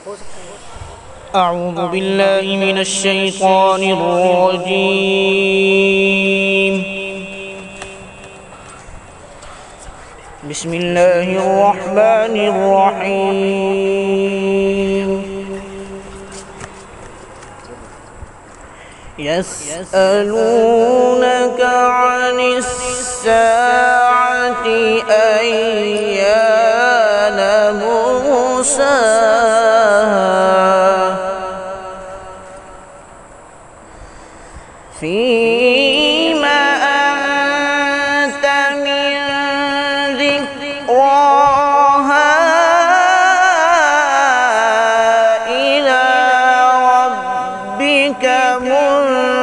أعوذ بالله من الشيطان الرجيم. بسم الله الرحمن الرحيم. يسألونك عن الساعة أيان مرساها فيما أنت من ذكراها إلى ربك منتهاها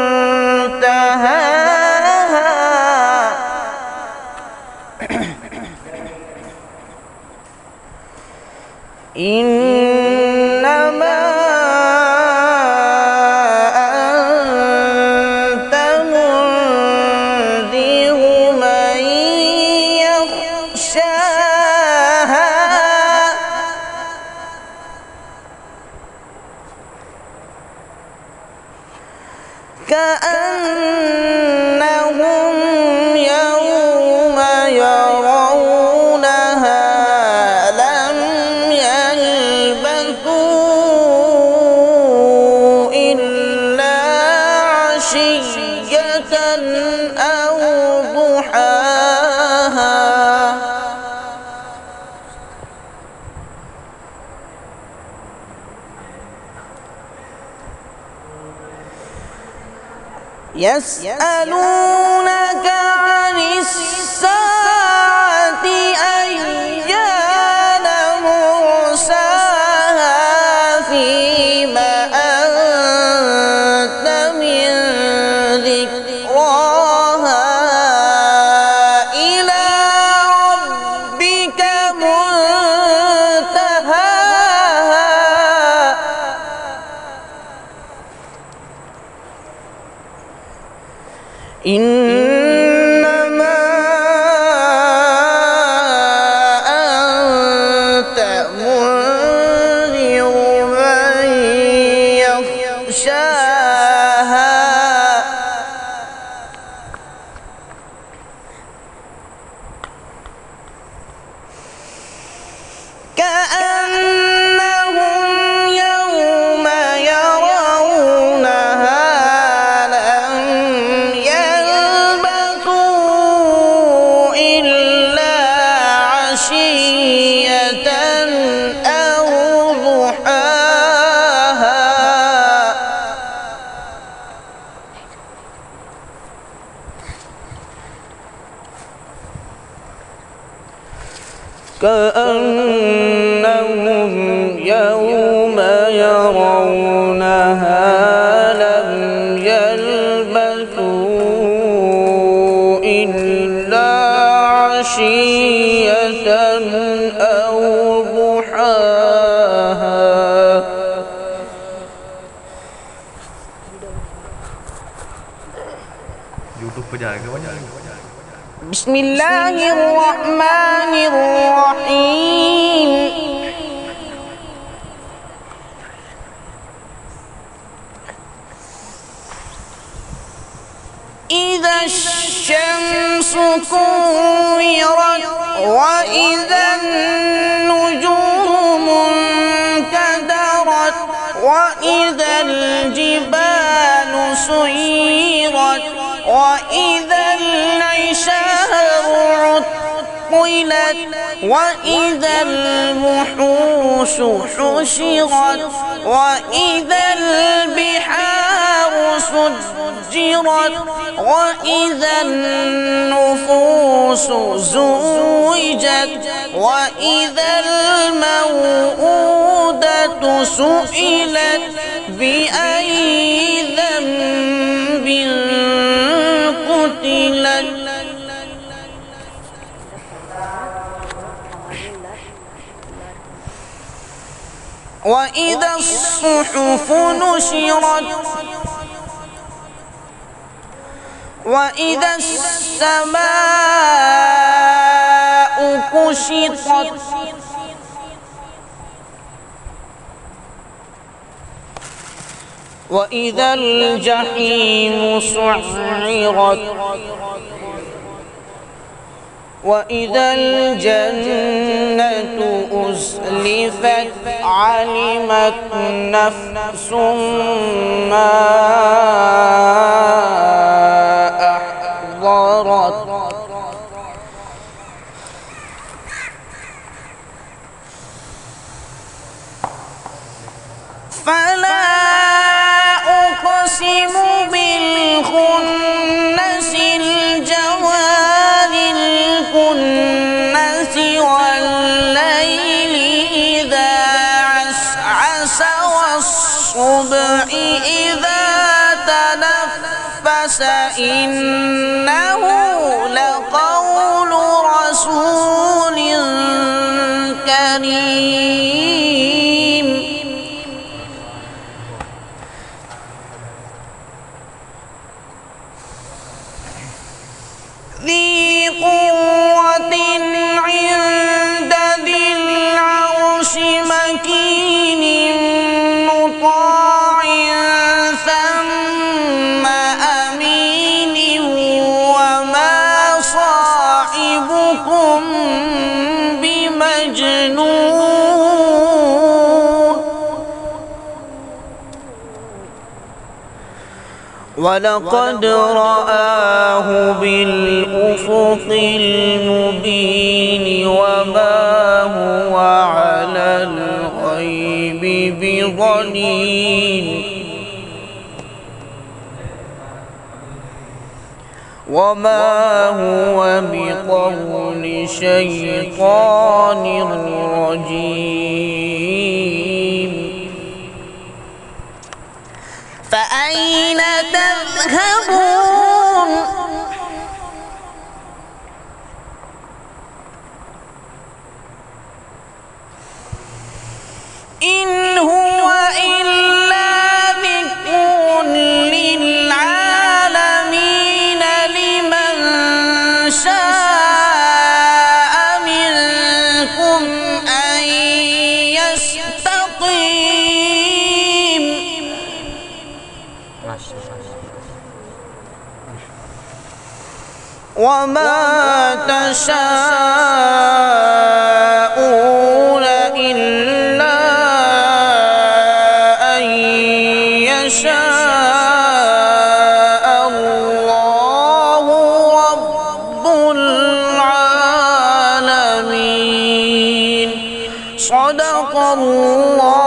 إنما أنت منذر من يخشاها كأنهم يوم يرونها لم يلبثوا إلا عشية أو ضحاها يسألونك عن الساعة أيان مرساها فيما أنت من ذكراها إلى ربك منتهاها إنما أنت منذر من يخشاها كأنهم يوم يرونها لم يلبثوا إلا عشية أو ضحاها كأنهم يوم يرونها لم يلبثوا إلا عشية أو ضحاها YouTube पे जाएगा वो जाएगा بسم الله الرحمن الرحيم. إذا الشمس كورت وإذا النجوم انكدرت وإذا الجبال سيرت وإذا العشار عطلت وإذا الوحوش حشرت وإذا البحار سجرت وإذا النفوس زوجت وإذا الموءودة سئلت بأي ذنب قتلت وإذا الصحف نشرت وإذا السماء كشطت وإذا الجحيم سعرت وإذا الجنة أزلفت علمت نفس ما أحضرت فلا أقسم بالخنس الجوار الكنس والليل إذا عسعس والصبح إذا تنفس إنه لقول رسول كريم ذي قوة عند ذي العرش مكين مطاع ثم أمين وما صاحبكم بمجنون ولقد رآه بالأفق المبين وما هو على الغيب بضنين وما هو بقول شيطان رجيم فأين تذهبون إن هو إلا ذكر للعالمين لمن شاء منكم أن يستقيم وما تشاءون إلا أن يشاء الله رب العالمين صدق الله